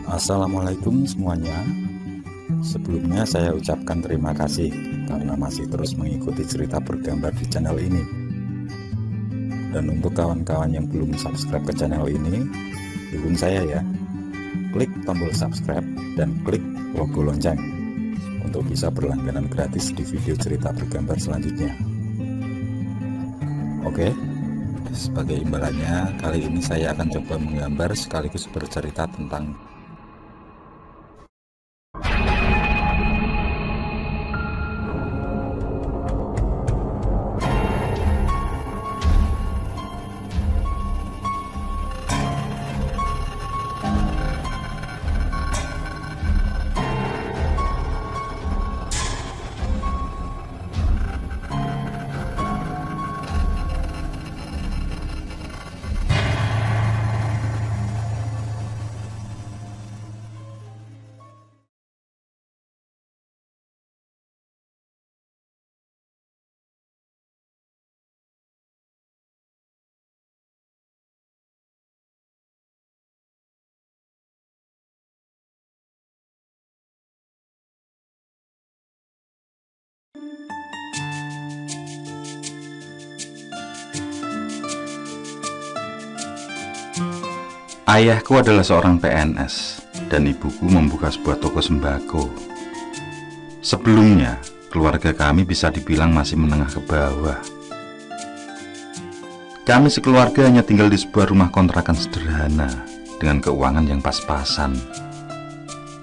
Assalamualaikum semuanya. Sebelumnya saya ucapkan terima kasih karena masih terus mengikuti cerita bergambar di channel ini. Dan untuk kawan-kawan yang belum subscribe ke channel ini, dukung saya ya. Klik tombol subscribe dan klik logo lonceng untuk bisa berlangganan gratis di video cerita bergambar selanjutnya. Oke, sebagai imbalannya kali ini saya akan coba menggambar sekaligus bercerita tentang Ayahku adalah seorang PNS dan ibuku membuka sebuah toko sembako. Sebelumnya, keluarga kami bisa dibilang masih menengah ke bawah. Kami sekeluarga hanya tinggal di sebuah rumah kontrakan sederhana dengan keuangan yang pas-pasan.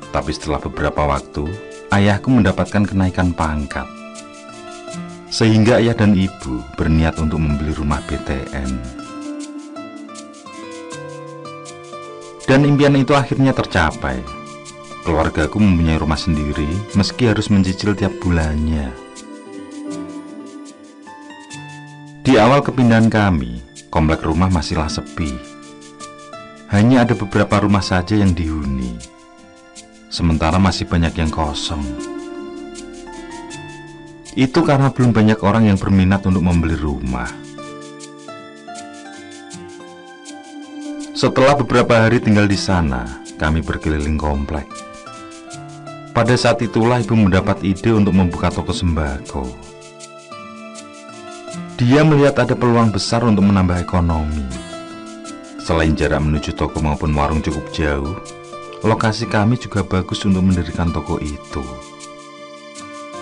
Tapi setelah beberapa waktu, ayahku mendapatkan kenaikan pangkat. Sehingga ayah dan ibu berniat untuk membeli rumah BTN. Dan impian itu akhirnya tercapai. Keluargaku mempunyai rumah sendiri meski harus mencicil tiap bulannya. Di awal kepindahan kami, komplek rumah masihlah sepi. Hanya ada beberapa rumah saja yang dihuni. Sementara masih banyak yang kosong. Itu karena belum banyak orang yang berminat untuk membeli rumah. Setelah beberapa hari tinggal di sana, kami berkeliling komplek. Pada saat itulah ibu mendapat ide untuk membuka toko sembako. Dia melihat ada peluang besar untuk menambah ekonomi. Selain jarak menuju toko maupun warung cukup jauh, lokasi kami juga bagus untuk mendirikan toko itu.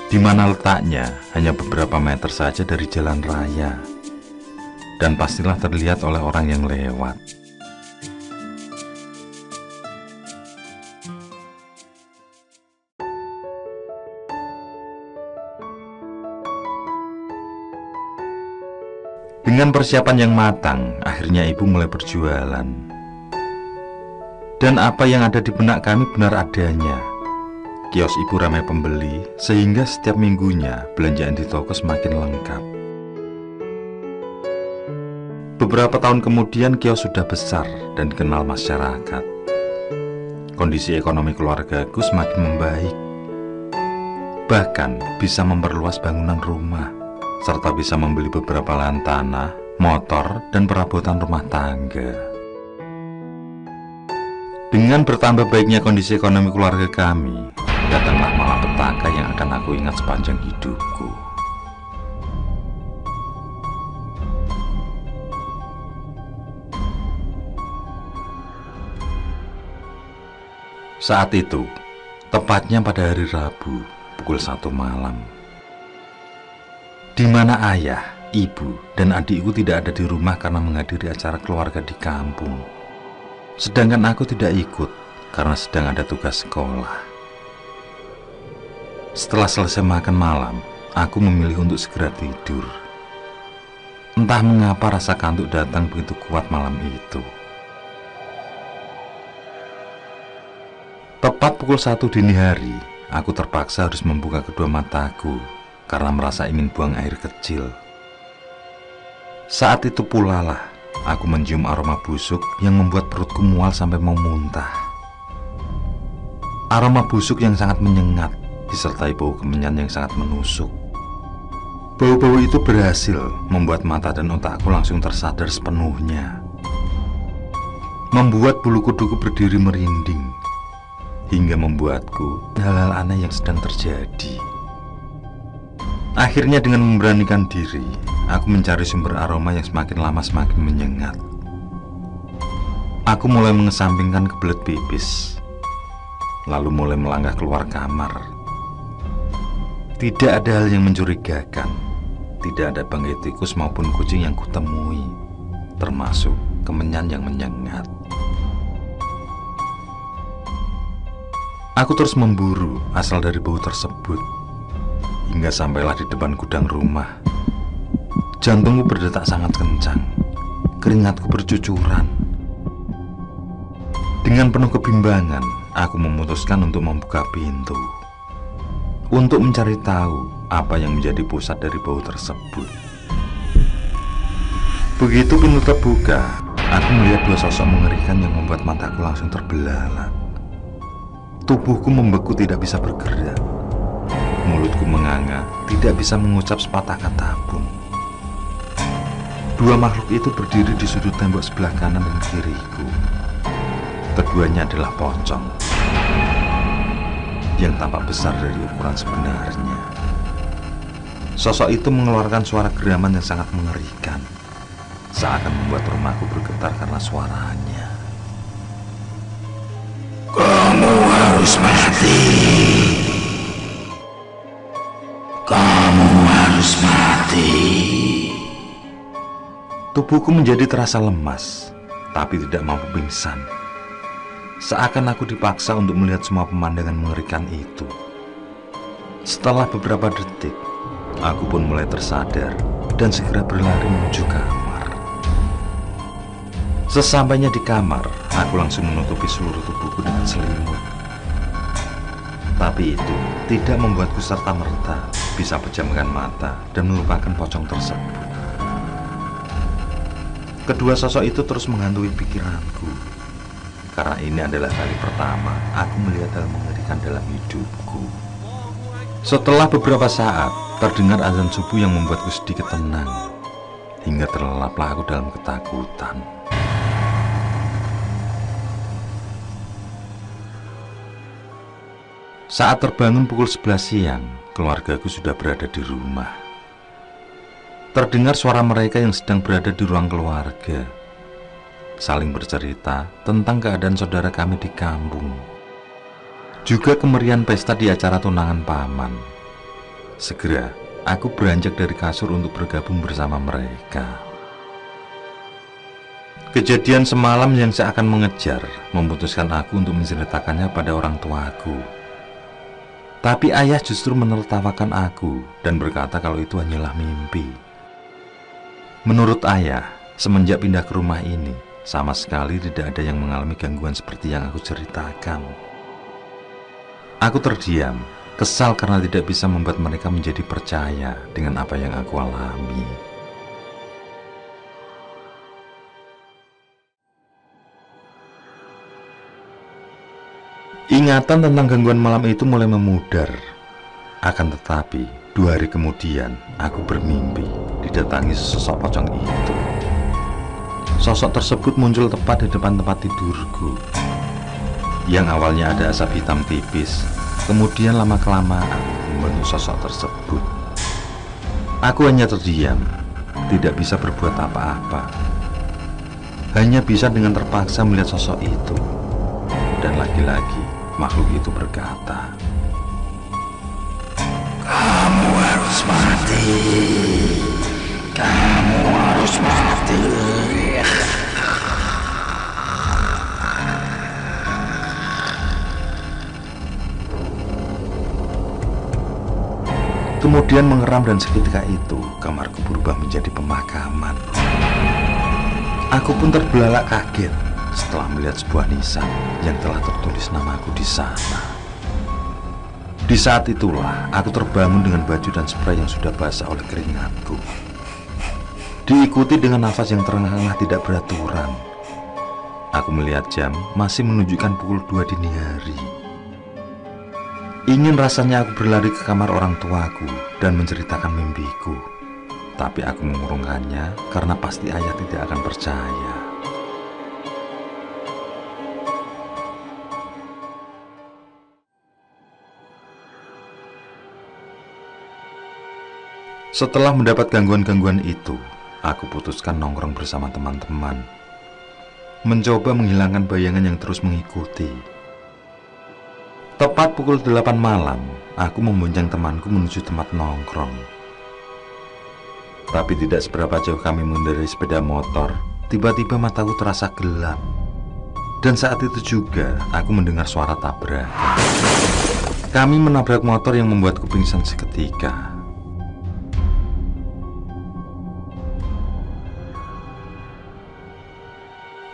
Di mana letaknya hanya beberapa meter saja dari jalan raya, dan pastilah terlihat oleh orang yang lewat. Dengan persiapan yang matang, akhirnya ibu mulai berjualan. Dan apa yang ada di benak kami benar adanya. Kios ibu ramai pembeli, sehingga setiap minggunya belanjaan di toko semakin lengkap. Beberapa tahun kemudian kios sudah besar dan dikenal masyarakat. Kondisi ekonomi keluargaku semakin membaik. Bahkan bisa memperluas bangunan rumah, serta bisa membeli beberapa lahan tanah, motor, dan perabotan rumah tangga. Dengan bertambah baiknya kondisi ekonomi keluarga kami, datanglah malapetaka yang akan aku ingat sepanjang hidupku. Saat itu, tepatnya pada hari Rabu, pukul 1 malam. Di mana ayah, ibu, dan adikku tidak ada di rumah karena menghadiri acara keluarga di kampung. Sedangkan aku tidak ikut karena sedang ada tugas sekolah. Setelah selesai makan malam, aku memilih untuk segera tidur. Entah mengapa rasa kantuk datang begitu kuat malam itu. Tepat pukul 1 dini hari, aku terpaksa harus membuka kedua mataku karena merasa ingin buang air kecil. Saat itu pula lah aku mencium aroma busuk yang membuat perutku mual sampai mau muntah. Aroma busuk yang sangat menyengat disertai bau kemenyan yang sangat menusuk. Bau-bau itu berhasil membuat mata dan otakku langsung tersadar sepenuhnya, membuat bulu kuduku berdiri merinding hingga membuatku hal-hal aneh yang sedang terjadi. Akhirnya dengan memberanikan diri, aku mencari sumber aroma yang semakin lama semakin menyengat. Aku mulai mengesampingkan kebelet pipis, lalu mulai melangkah keluar kamar. Tidak ada hal yang mencurigakan, tidak ada bangkai tikus maupun kucing yang kutemui, termasuk kemenyan yang menyengat. Aku terus memburu asal dari bau tersebut, hingga sampailah di depan gudang rumah. Jantungku berdetak sangat kencang, keringatku bercucuran. Dengan penuh kebimbangan, aku memutuskan untuk membuka pintu, untuk mencari tahu apa yang menjadi pusat dari bau tersebut. Begitu pintu terbuka, aku melihat dua sosok mengerikan yang membuat mataku langsung terbelalak. Tubuhku membeku, tidak bisa bergerak. Mulutku menganga, tidak bisa mengucap sepatah kata pun. Dua makhluk itu berdiri di sudut tembok sebelah kanan dan kiriku. Keduanya adalah pocong yang tampak besar dari ukuran sebenarnya. Sosok itu mengeluarkan suara geraman yang sangat mengerikan, seakan membuat rumahku bergetar karena suaranya. Kamu harus mati. Kamu harus mati. Tubuhku menjadi terasa lemas, tapi tidak mampu pingsan. Seakan aku dipaksa untuk melihat semua pemandangan mengerikan itu. Setelah beberapa detik, aku pun mulai tersadar dan segera berlari menuju kamar. Sesampainya di kamar, aku langsung menutupi seluruh tubuhku dengan selimut. Tapi itu tidak membuatku serta-merta bisa pejamkan mata dan melupakan pocong tersebut. Kedua sosok itu terus menghantui pikiranku, karena ini adalah kali pertama aku melihat hal mengerikan dalam hidupku. Setelah beberapa saat, terdengar azan subuh yang membuatku sedikit tenang, hingga terlelaplah aku dalam ketakutan. Saat terbangun pukul 11 siang, keluargaku sudah berada di rumah. Terdengar suara mereka yang sedang berada di ruang keluarga, saling bercerita tentang keadaan saudara kami di kampung, juga kemeriahan pesta di acara tunangan paman. Segera, aku beranjak dari kasur untuk bergabung bersama mereka. Kejadian semalam yang seakan mengejar memutuskan aku untuk menceritakannya pada orang tuaku. Tapi ayah justru menertawakan aku dan berkata kalau itu hanyalah mimpi. Menurut ayah, semenjak pindah ke rumah ini, sama sekali tidak ada yang mengalami gangguan seperti yang aku ceritakan. Aku terdiam, kesal karena tidak bisa membuat mereka menjadi percaya dengan apa yang aku alami. Ingatan tentang gangguan malam itu mulai memudar. Akan tetapi, 2 hari kemudian, aku bermimpi didatangi sesosok pocong itu. Sosok tersebut muncul tepat di depan tempat tidurku. Yang awalnya ada asap hitam tipis, kemudian lama-kelamaan membentuk sosok tersebut. Aku hanya terdiam, tidak bisa berbuat apa-apa. Hanya bisa dengan terpaksa melihat sosok itu. Dan lagi-lagi makhluk itu berkata, Kamu harus mati. Kamu harus mati. Kemudian mengeram dan seketika itu kamarku berubah menjadi pemakaman. Aku pun terbelalak kaget setelah melihat sebuah nisan yang telah tertulis namaku di sana. Di saat itulah aku terbangun dengan baju dan spray yang sudah basah oleh keringatku. Diikuti dengan nafas yang terengah-engah tidak beraturan. Aku melihat jam masih menunjukkan pukul 2 dini hari. Ingin rasanya aku berlari ke kamar orang tuaku dan menceritakan mimpiku. Tapi aku mengurungkannya karena pasti ayah tidak akan percaya. Setelah mendapat gangguan-gangguan itu, aku putuskan nongkrong bersama teman-teman, mencoba menghilangkan bayangan yang terus mengikuti. Tepat pukul 8 malam, aku membonceng temanku menuju tempat nongkrong. Tapi tidak seberapa jauh kami mengendarai sepeda motor, tiba-tiba mataku terasa gelap. Dan saat itu juga aku mendengar suara tabrakan. Kami menabrak motor yang membuatku pingsan seketika.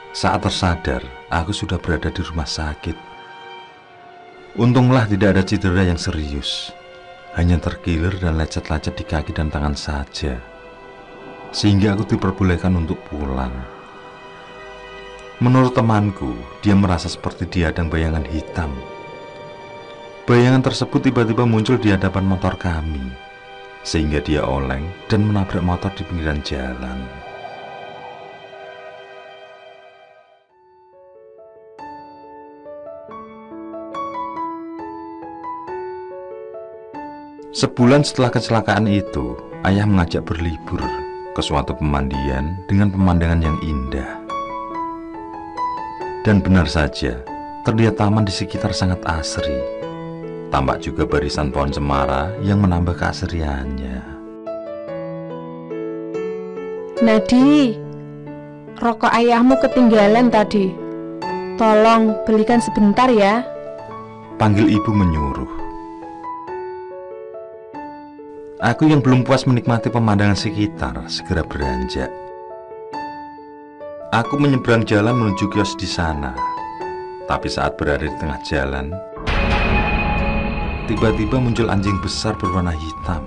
Saat tersadar, aku sudah berada di rumah sakit. Untunglah tidak ada cedera yang serius, hanya terkilir dan lecet-lecet di kaki dan tangan saja, sehingga aku diperbolehkan untuk pulang. Menurut temanku, dia merasa seperti dihadang bayangan hitam. Bayangan tersebut tiba-tiba muncul di hadapan motor kami, sehingga dia oleng dan menabrak motor di pinggiran jalan. Sebulan setelah kecelakaan itu, ayah mengajak berlibur ke suatu pemandian dengan pemandangan yang indah. Dan benar saja, terlihat taman di sekitar sangat asri. Tampak juga barisan pohon cemara yang menambah keasriannya. Nadi, rokok ayahmu ketinggalan tadi. Tolong belikan sebentar ya. Panggil ibu menyuruh. Aku yang belum puas menikmati pemandangan sekitar segera beranjak. Aku menyeberang jalan menuju kios di sana. Tapi saat berada di tengah jalan, tiba-tiba muncul anjing besar berwarna hitam.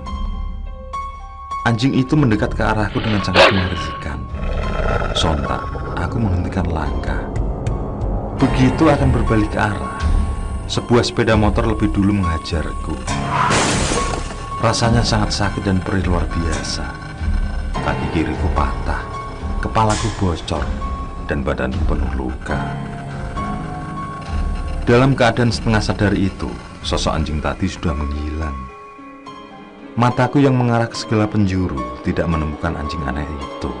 Anjing itu mendekat ke arahku dengan sangat mengerikan. Sontak, aku menghentikan langkah. Begitu akan berbalik arah, sebuah sepeda motor lebih dulu menghajarku. Rasanya sangat sakit dan perih luar biasa. Kaki kiriku patah, kepalaku bocor, dan badanku penuh luka. Dalam keadaan setengah sadar itu, sosok anjing tadi sudah menghilang. Mataku yang mengarah ke segala penjuru tidak menemukan anjing aneh itu.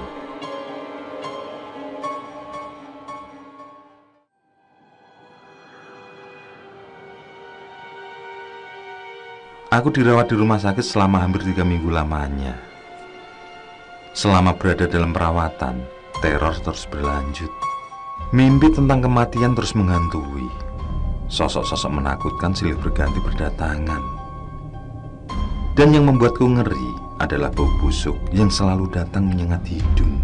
Aku dirawat di rumah sakit selama hampir 3 minggu lamanya. Selama berada dalam perawatan, teror terus berlanjut. Mimpi tentang kematian terus menghantui. Sosok-sosok menakutkan silih berganti berdatangan. Dan yang membuatku ngeri adalah bau busuk yang selalu datang menyengat hidung.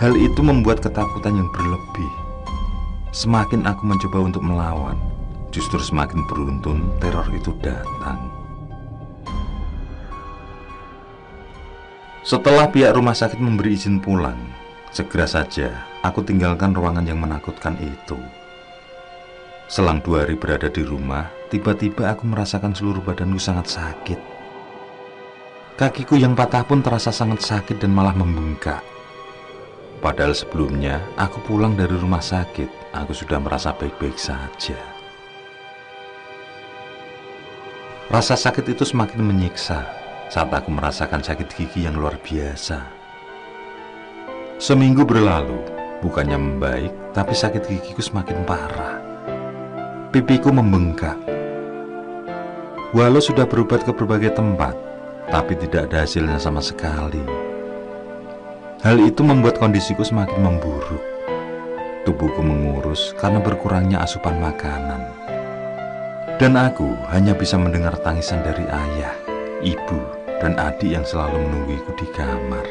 Hal itu membuat ketakutan yang berlebih. Semakin aku mencoba untuk melawan, justru semakin beruntun teror itu datang. Setelah pihak rumah sakit memberi izin pulang, segera saja aku tinggalkan ruangan yang menakutkan itu. Selang 2 hari berada di rumah, tiba-tiba aku merasakan seluruh badanku sangat sakit. Kakiku yang patah pun terasa sangat sakit dan malah membengkak. Padahal sebelumnya aku pulang dari rumah sakit, aku sudah merasa baik-baik saja. Rasa sakit itu semakin menyiksa saat aku merasakan sakit gigi yang luar biasa. Seminggu berlalu, bukannya membaik, tapi sakit gigiku semakin parah. Pipiku membengkak. Walau sudah berobat ke berbagai tempat, tapi tidak ada hasilnya sama sekali. Hal itu membuat kondisiku semakin memburuk. Tubuhku mengurus karena berkurangnya asupan makanan. Dan aku hanya bisa mendengar tangisan dari ayah, ibu, dan adik yang selalu menungguiku di kamar.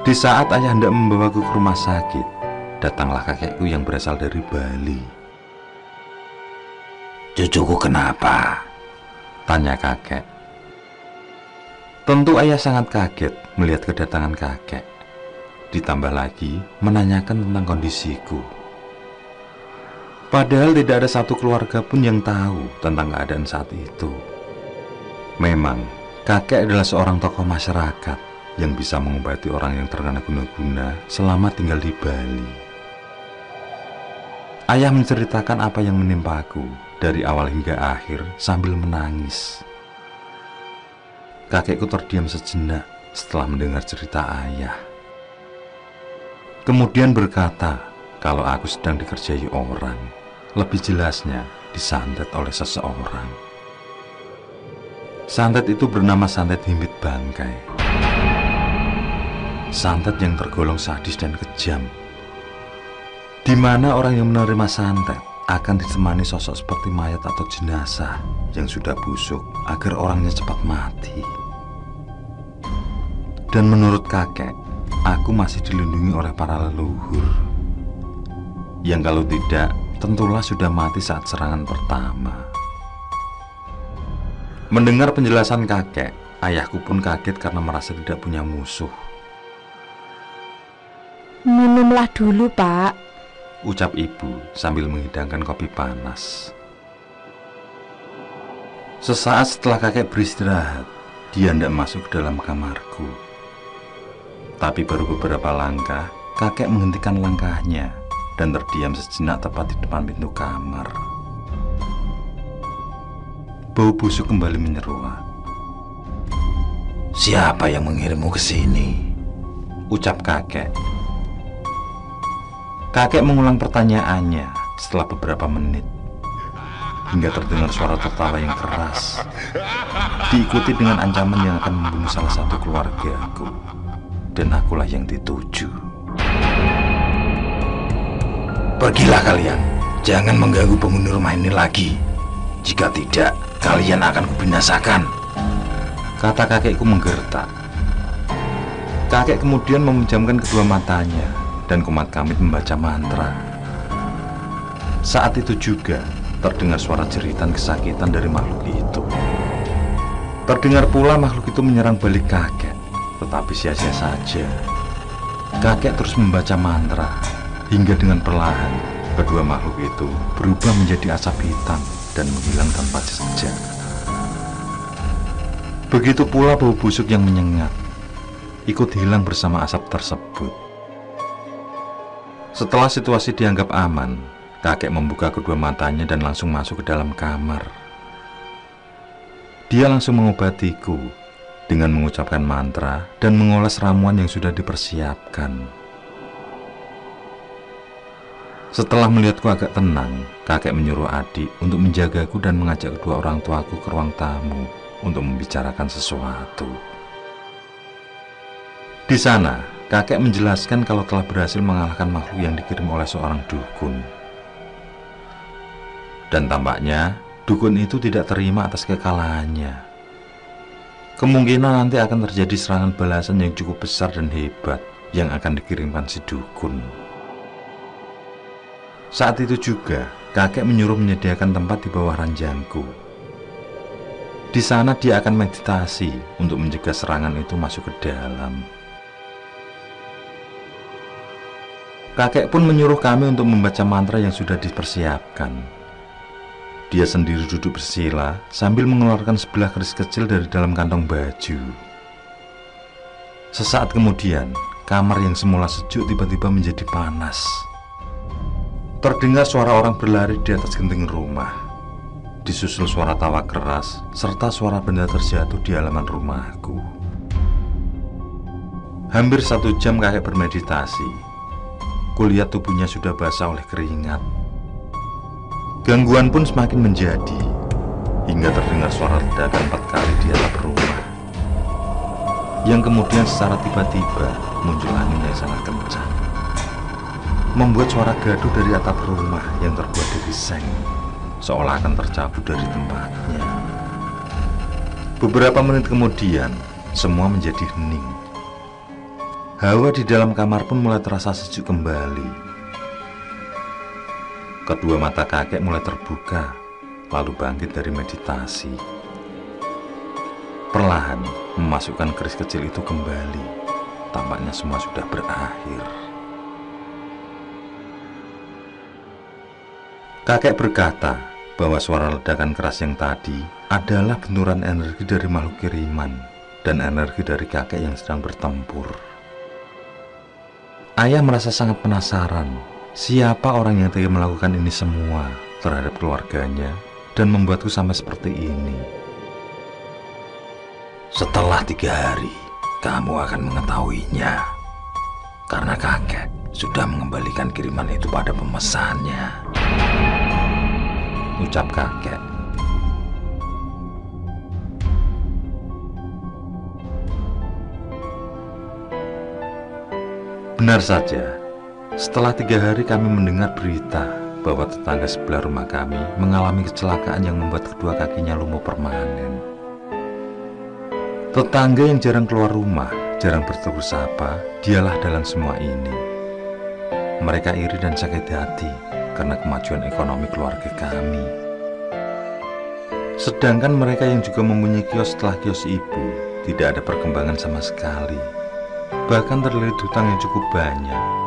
Di saat ayah hendak membawaku ke rumah sakit, datanglah kakekku yang berasal dari Bali. "Cucuku kenapa?" tanya kakek. Tentu ayah sangat kaget melihat kedatangan kakek. Ditambah lagi menanyakan tentang kondisiku. Padahal tidak ada satu keluarga pun yang tahu tentang keadaan saat itu. Memang, kakek adalah seorang tokoh masyarakat yang bisa mengobati orang yang terkena guna-guna selama tinggal di Bali. Ayah menceritakan apa yang menimpaku dari awal hingga akhir sambil menangis. kakekku terdiam sejenak setelah mendengar cerita ayah. Kemudian berkata kalau aku sedang dikerjai orang, lebih jelasnya disantet oleh seseorang. Santet itu bernama santet Himbit Bangkai. Santet yang tergolong sadis dan kejam, di mana orang yang menerima santet akan ditemani sosok seperti mayat atau jenazah yang sudah busuk agar orangnya cepat mati. Dan menurut kakek, aku masih dilindungi oleh para leluhur yang kalau tidak tentulah sudah mati saat serangan pertama. Mendengar penjelasan kakek, ayahku pun kaget karena merasa tidak punya musuh. Minumlah dulu, Pak, ucap ibu sambil menghidangkan kopi panas. Sesaat setelah kakek beristirahat, dia hendak masuk ke dalam kamarku. Tapi baru beberapa langkah, kakek menghentikan langkahnya dan terdiam sejenak tepat di depan pintu kamar. Bau busuk kembali menyeruak. Siapa yang mengirimmu ke sini? Ucap kakek. Kakek mengulang pertanyaannya setelah beberapa menit, hingga terdengar suara tertawa yang keras, diikuti dengan ancaman yang akan membunuh salah satu keluargaku, dan akulah yang dituju. Pergilah kalian, jangan mengganggu penghuni rumah ini lagi. Jika tidak, kalian akan kubinasakan, kata kakekku menggertak. Kakek kemudian memejamkan kedua matanya dan kumat kamit membaca mantra. Saat itu juga terdengar suara jeritan kesakitan dari makhluk itu. Terdengar pula makhluk itu menyerang balik kakek, tetapi sia-sia saja. Kakek terus membaca mantra hingga dengan perlahan kedua makhluk itu berubah menjadi asap hitam dan menghilang tanpa jejak. Begitu pula bau busuk yang menyengat ikut hilang bersama asap tersebut. Setelah situasi dianggap aman, kakek membuka kedua matanya dan langsung masuk ke dalam kamar. Dia langsung mengobatiku dengan mengucapkan mantra dan mengoles ramuan yang sudah dipersiapkan. Setelah melihatku agak tenang, kakek menyuruh adik untuk menjagaku dan mengajak kedua orang tuaku ke ruang tamu untuk membicarakan sesuatu. Di sana, kakek menjelaskan kalau telah berhasil mengalahkan makhluk yang dikirim oleh seorang dukun. Dan tampaknya dukun itu tidak terima atas kekalahannya. Kemungkinan nanti akan terjadi serangan balasan yang cukup besar dan hebat yang akan dikirimkan si dukun. Saat itu juga, kakek menyuruh menyediakan tempat di bawah ranjangku. Di sana dia akan meditasi untuk mencegah serangan itu masuk ke dalam. Kakek pun menyuruh kami untuk membaca mantra yang sudah dipersiapkan. Dia sendiri duduk bersila sambil mengeluarkan sebelah keris kecil dari dalam kantong baju. Sesaat kemudian, kamar yang semula sejuk tiba-tiba menjadi panas. Terdengar suara orang berlari di atas genting rumah, disusul suara tawa keras, serta suara benda terjatuh di halaman rumahku. Hampir 1 jam kakek bermeditasi. Kulihat tubuhnya sudah basah oleh keringat. Gangguan pun semakin menjadi, hingga terdengar suara ledakan 4 kali di atap rumah, yang kemudian secara tiba-tiba muncul angin yang sangat kencang, membuat suara gaduh dari atap rumah yang terbuat dari seng seolah akan tercabut dari tempatnya. Beberapa menit kemudian, semua menjadi hening. Hawa di dalam kamar pun mulai terasa sejuk kembali. Kedua mata kakek mulai terbuka, lalu bangkit dari meditasi. Perlahan memasukkan keris kecil itu kembali. Tampaknya semua sudah berakhir. Kakek berkata bahwa suara ledakan keras yang tadi adalah benturan energi dari makhluk kiriman dan energi dari kakek yang sedang bertempur. Ayah merasa sangat penasaran siapa orang yang tega melakukan ini semua terhadap keluarganya dan membuatku sampai seperti ini. Setelah 3 hari, kamu akan mengetahuinya. Karena kakek sudah mengembalikan kiriman itu pada pemesannya, ucap kakek. Benar saja, setelah 3 hari kami mendengar berita bahwa tetangga sebelah rumah kami mengalami kecelakaan yang membuat kedua kakinya lumpuh permanen. Tetangga yang jarang keluar rumah, jarang bertegur sapa, dialah dalam semua ini. Mereka iri dan sakit hati karena kemajuan ekonomi keluarga kami. Sedangkan mereka yang juga mempunyai kios setelah kios ibu, tidak ada perkembangan sama sekali. Bahkan terlilit hutang yang cukup banyak.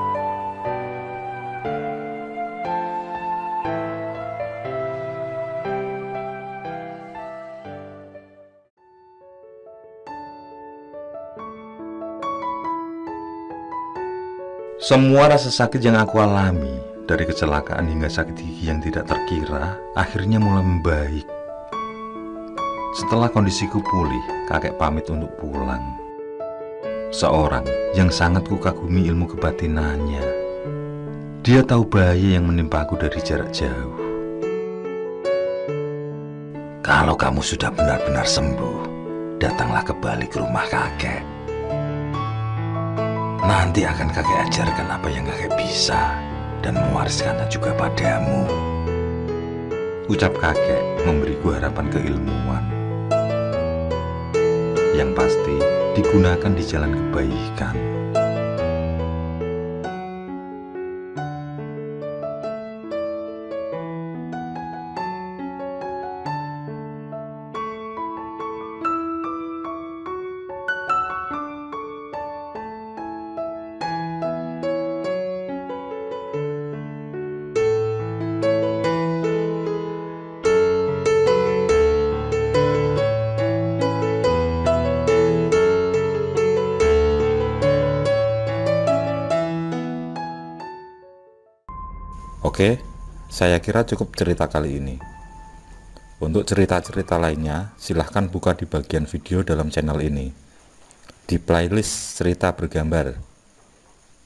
Semua rasa sakit yang aku alami, dari kecelakaan hingga sakit gigi yang tidak terkira, akhirnya mulai membaik. Setelah kondisiku pulih, kakek pamit untuk pulang. Seorang yang sangat kukagumi ilmu kebatinannya. Dia tahu bahaya yang menimpa aku dari jarak jauh. kalau kamu sudah benar-benar sembuh, datanglah kembali ke rumah kakek. Nanti akan kakek ajarkan apa yang kakek bisa dan mewariskannya juga padamu, ucap kakek memberiku harapan keilmuan yang pasti digunakan di jalan kebaikan. Oke, saya kira cukup cerita kali ini. Untuk cerita-cerita lainnya, silahkan buka di bagian video dalam channel ini, di playlist cerita bergambar.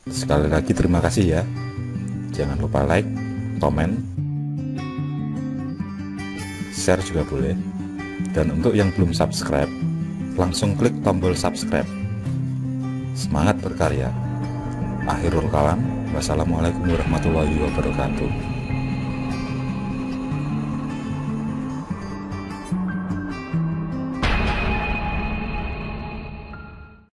Sekali lagi terima kasih ya. Jangan lupa like, komen, share juga boleh. Dan untuk yang belum subscribe, langsung klik tombol subscribe. Semangat berkarya. Akhirul kalam. Wassalamualaikum warahmatullahi wabarakatuh.